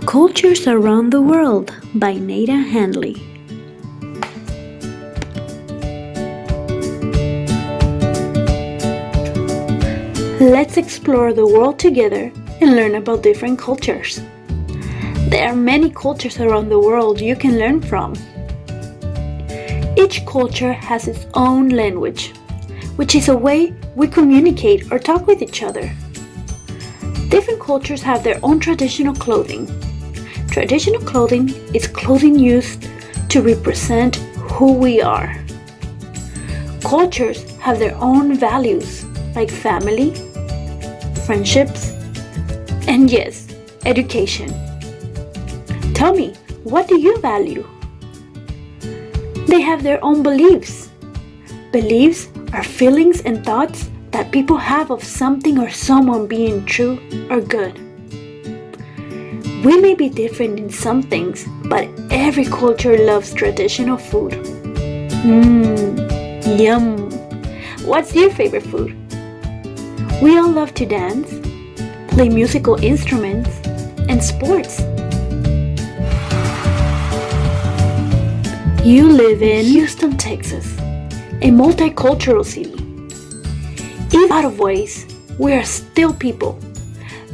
Cultures Around the World by Nada Handley. Let's explore the world together and learn about different cultures. There are many cultures around the world you can learn from. Each culture has its own language, which is a way we communicate or talk with each other. Different cultures have their own traditional clothing. Traditional clothing is clothing used to represent who we are. Cultures have their own values, like family, friendships, and yes, education. Tell me, what do you value? They have their own beliefs. Beliefs are feelings and thoughts that people have of something or someone being true or good. We may be different in some things, but every culture loves traditional food. Yum! What's your favorite food? We all love to dance, play musical instruments, and sports. You live in Houston, Texas, a multicultural city. In a lot of ways, we are still people.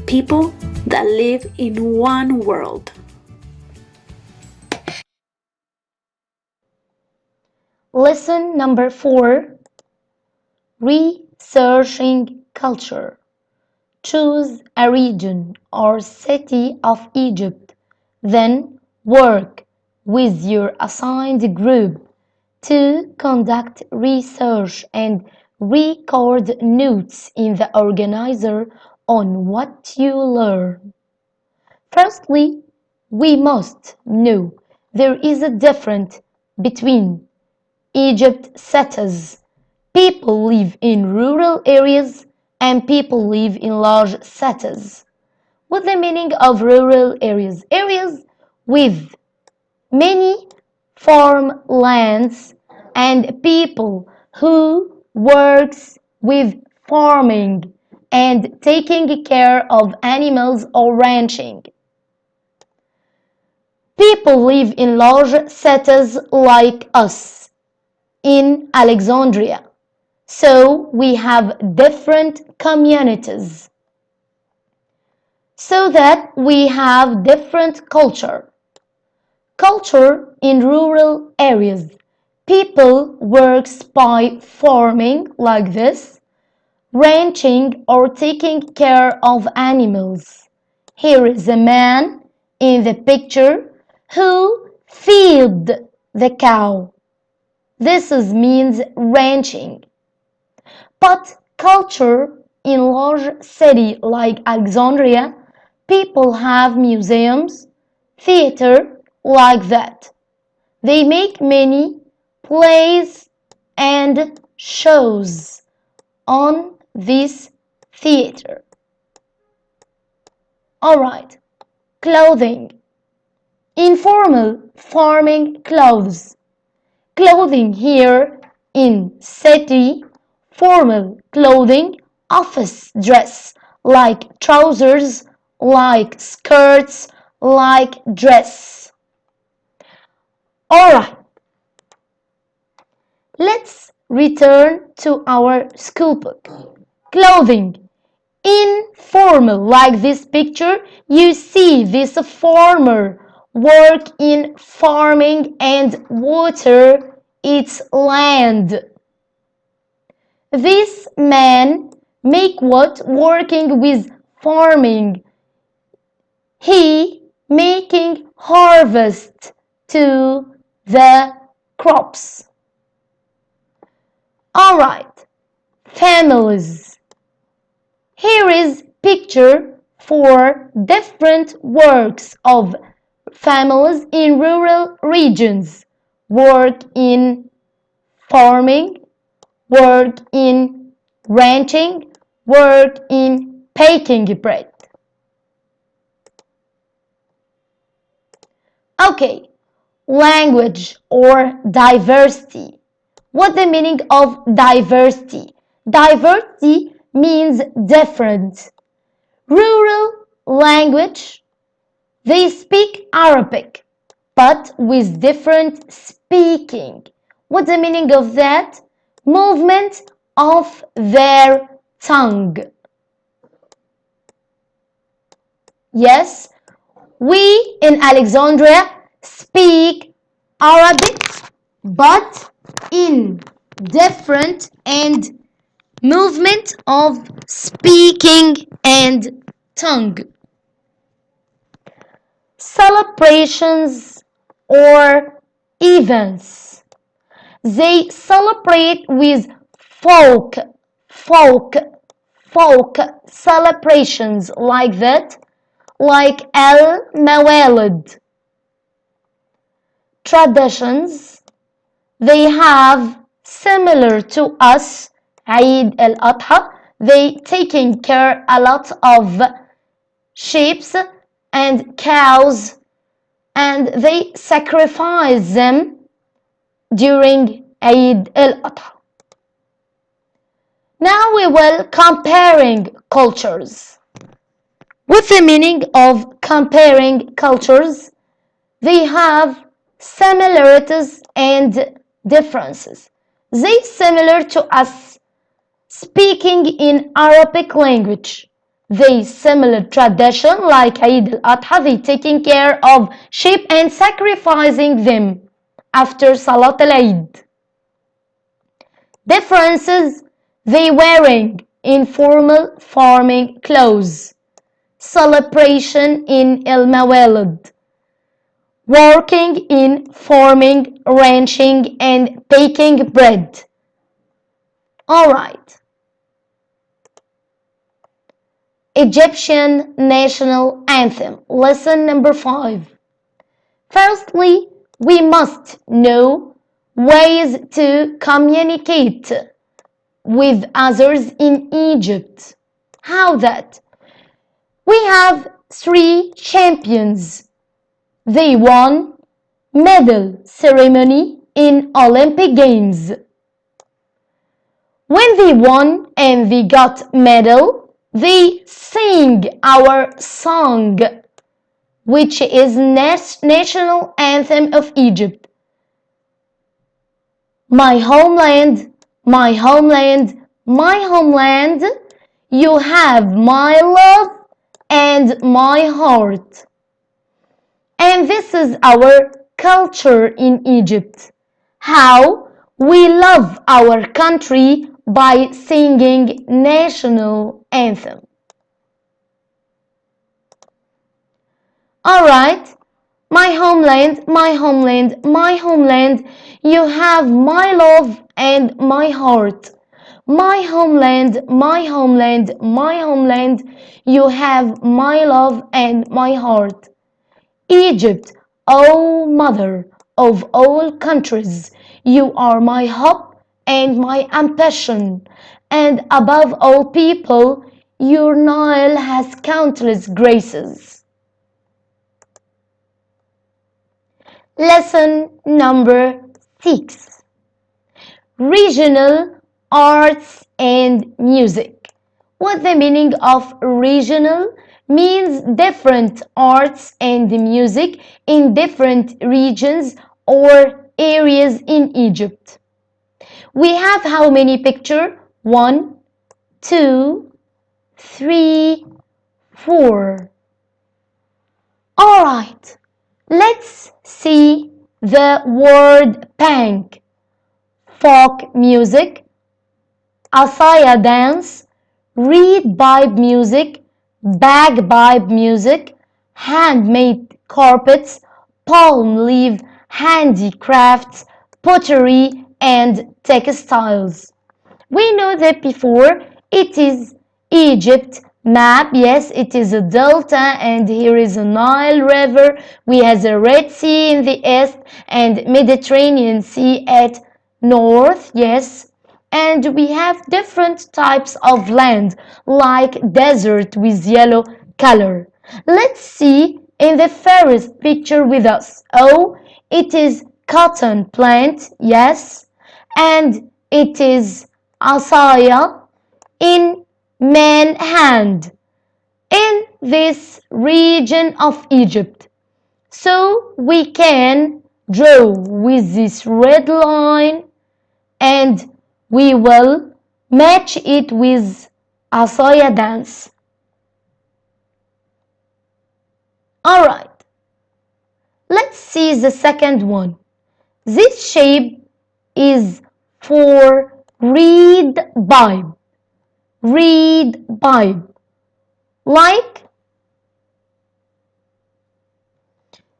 People that live in one world. Lesson number 4. Researching culture. Choose a region or city of Egypt, then work with your assigned group to conduct research and record notes in the organizer on what you learn. Firstly, we must know there is a difference between Egypt cities. People live in rural areas and people live in large cities. What's the meaning of rural areas? Areas with many farmlands and people who works with farming and taking care of animals or ranching. People live in large cities like us in Alexandria. So we have different communities. So that we have different culture. Culture in rural areas. People works by farming like this, ranching or taking care of animals. Here is a man in the picture who feed the cow. This means ranching. But culture in large city like Alexandria, people have museums, theater like that. They make many plays and shows on this theater. Alright, clothing. Informal farming clothes. Clothing here in city, formal clothing, office dress, like trousers, like skirts, like dress. Alright, let's return to our school book. Clothing. Informal, like this picture, you see this farmer work in farming and water its land. This man make what? Working with farming. He making harvest to the crops. Alright, families. Here is picture for different works of families in rural regions. Work in farming, work in ranching, work in baking bread. Okay, language or diversity. What's the meaning of diversity? Diversity means different. Rural language They speak Arabic, but with different speaking. What's the meaning of that? Movement of their tongue. Yes, we in Alexandria speak Arabic, but in different and movement of speaking and tongue. Celebrations or events. They celebrate with folk, folk, folk celebrations like that, like al-Mawalid. Traditions, they have similar to us, Eid al-Adha. They taking care a lot of sheep and cows, and they sacrifice them during Eid al-Adha. Now we will comparing cultures. What's the meaning of comparing cultures? They have similarities and differences. They similar to us speaking in Arabic language. They similar tradition like Eid al-Adha. They taking care of sheep and sacrificing them after Salat al-Eid. Differences, they wearing informal farming clothes. Celebration in al-Mawalid. Working in farming, ranching, and baking bread. Alright. Egyptian National Anthem. Lesson number 5. Firstly, we must know ways to communicate with others in Egypt. How that? We have 3 champions. They won medal ceremony in Olympic Games. When they won and they got medal, they sing our song, which is national anthem of Egypt. My homeland, my homeland, my homeland, you have my love and my heart. And this is our culture in Egypt. How we love our country by singing national anthem. Alright, my homeland, my homeland, my homeland, you have my love and my heart. My homeland, my homeland, my homeland, you have my love and my heart. Egypt, O mother of all countries, you are my hope and my ambition, and above all people, your Nile has countless graces. Lesson number 6. Regional arts and music. What the meaning of regional? Means different arts and music in different regions or areas in Egypt. We have how many pictures? 1, 2, 3, 4. Alright, let's see the word punk. Folk music, asaya dance, reed pipe music, bagpipe music, handmade carpets, palm leaf handicrafts, pottery, and textiles. We know that before. It is Egypt map. Yes, it is a delta, and here is a Nile River. We have the Red Sea in the east and Mediterranean Sea at north. Yes, and we have different types of land like desert with yellow color. Let's see in the first picture with us. Oh, it is cotton plant. Yes, and it is asaya in man hand. In this region of Egypt. So we can draw with this red line and we will match it with Asaya dance. Alright, let's see the second one. This shape is for reed pipe. Reed pipe. Like,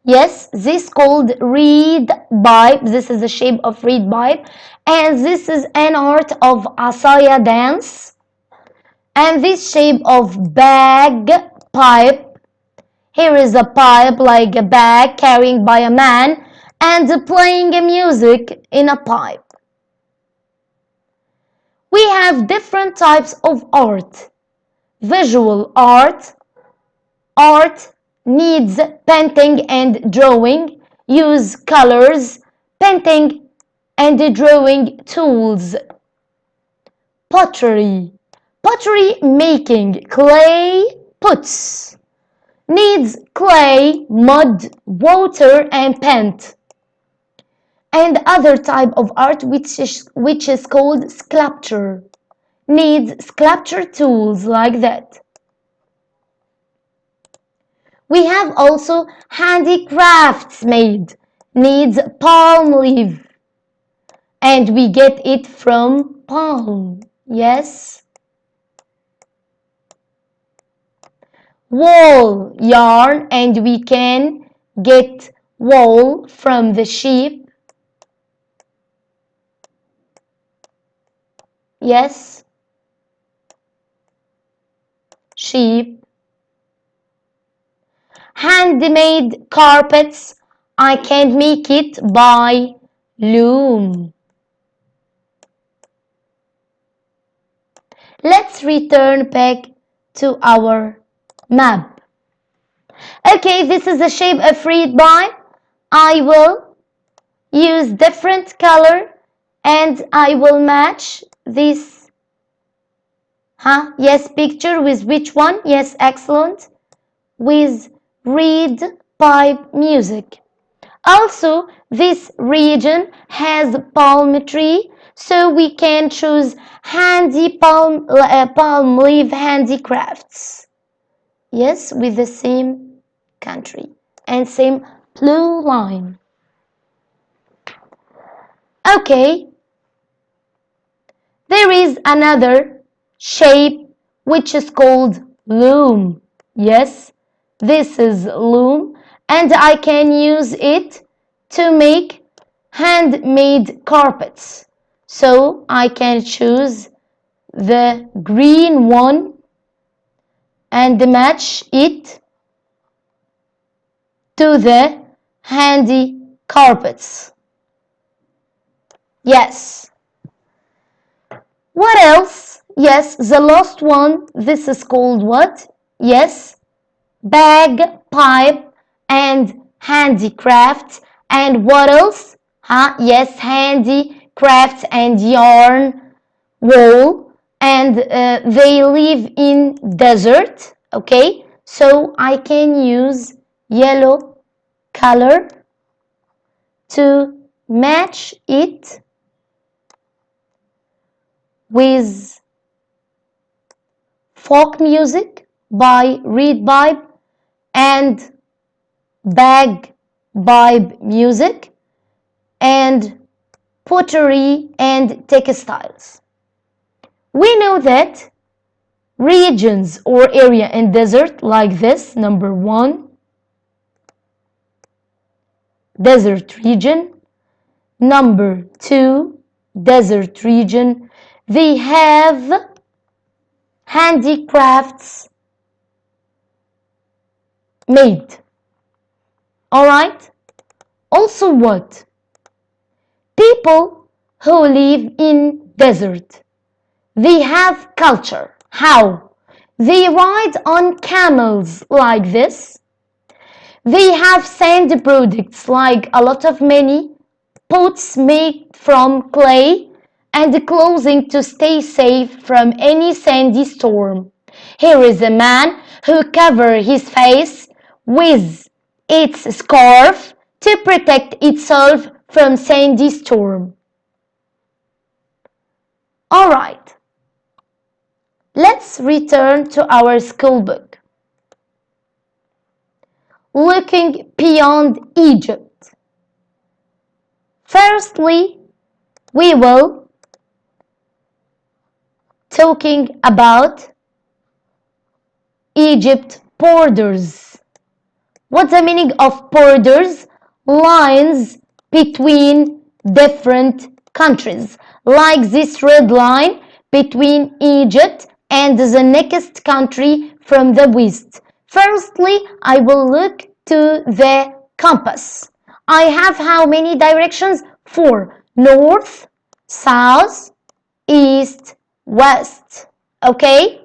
yes, this called reed pipe. This is the shape of reed pipe. And this is an art of Asaya dance. And this shape of bag pipe. Here is a pipe like a bag carried by a man and playing a music in a pipe. We have different types of art. Visual art. Art needs painting and drawing. Use colors, painting and drawing tools. Pottery. Pottery making clay pots. Needs clay, mud, water and paint. And other type of art which is called sculpture. Needs sculpture tools like that. We have also handicrafts made. Needs palm leaf. And we get it from palm. Yes. Wool yarn, and we can get wool from the sheep. Yes, sheep. Handmade carpets, I can make it by loom. Let's return back to our map. Okay, this is the shape of reed pipe. I will use different color and I will match this yes, picture with which one? Yes, excellent. With reed pipe music. Also, this region has palm tree, so we can choose palm leaf handicrafts. Yes, with the same country and same blue line. Okay, there is another shape which is called loom. Yes, this is loom and I can use it to make handmade carpets. So I can choose the green one and match it to the handy carpets. Yes. What else? Yes, the last one. This is called what? Yes, bag, pipe, and handicraft. And what else? Yes, handicraft and yarn, wool. And they live in desert. Okay, so I can use yellow color to match it with folk music by reed pipe and bagpipe music and pottery and textiles. We know that regions or area in desert like this, number 1, desert region, number 2, desert region, they have handicrafts made. Alright? Also what? People who live in desert, they have culture. How? They ride on camels like this. They have sand products like a lot of many pots made from clay and clothing to stay safe from any sandy storm. Here is a man who covers his face with its scarf to protect itself from sandy storm. Alright, let's return to our school book. Looking beyond Egypt. Firstly, we will talking about Egypt borders. What's the meaning of borders? Lines between different countries, like this red line between Egypt and the next country from the west. Firstly, I will look to the compass. I have how many directions? 4. North, south, east, west. Okay?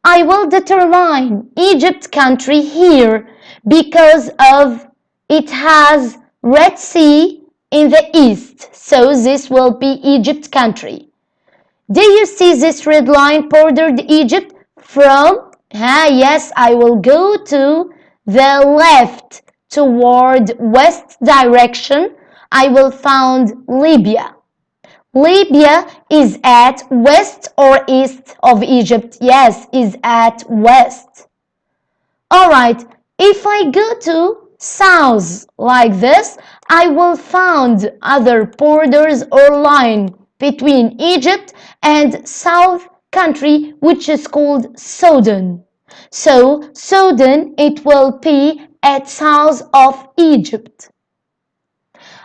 I will determine Egypt country here because of it has Red Sea in the east, so this will be Egypt country. Do you see this red line bordered Egypt from? Yes, I will go to the left toward west direction. I will find Libya. Libya is at west or east of Egypt? Yes, is at west. Alright, if I go to south like this, I will find other borders or line between Egypt and south country which is called Sudan. So Sudan, it will be at south of Egypt.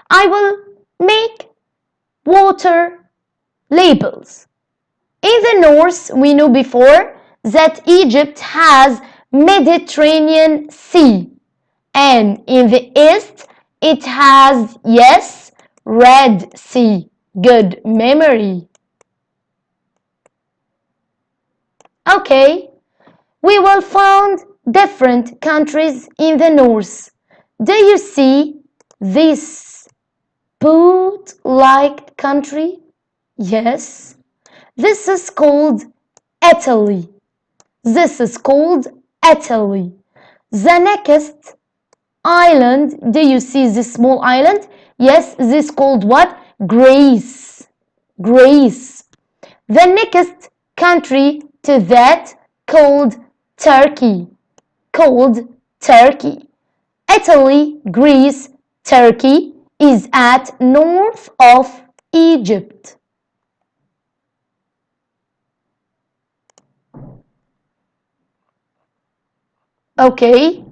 I will make water labels. In the north, we knew before that Egypt has Mediterranean Sea, and in the east it has, yes, Red Sea. Good memory. Okay, we will find different countries in the north. Do you see this boot-like country? Yes, this is called Italy. This is called Italy. The next island, do you see this small island? Yes, this is called what? Greece. Greece. The next country to that called Turkey. Called Turkey. Italy, Greece, Turkey is at north of Egypt. Okay.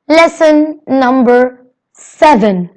Lesson number 7.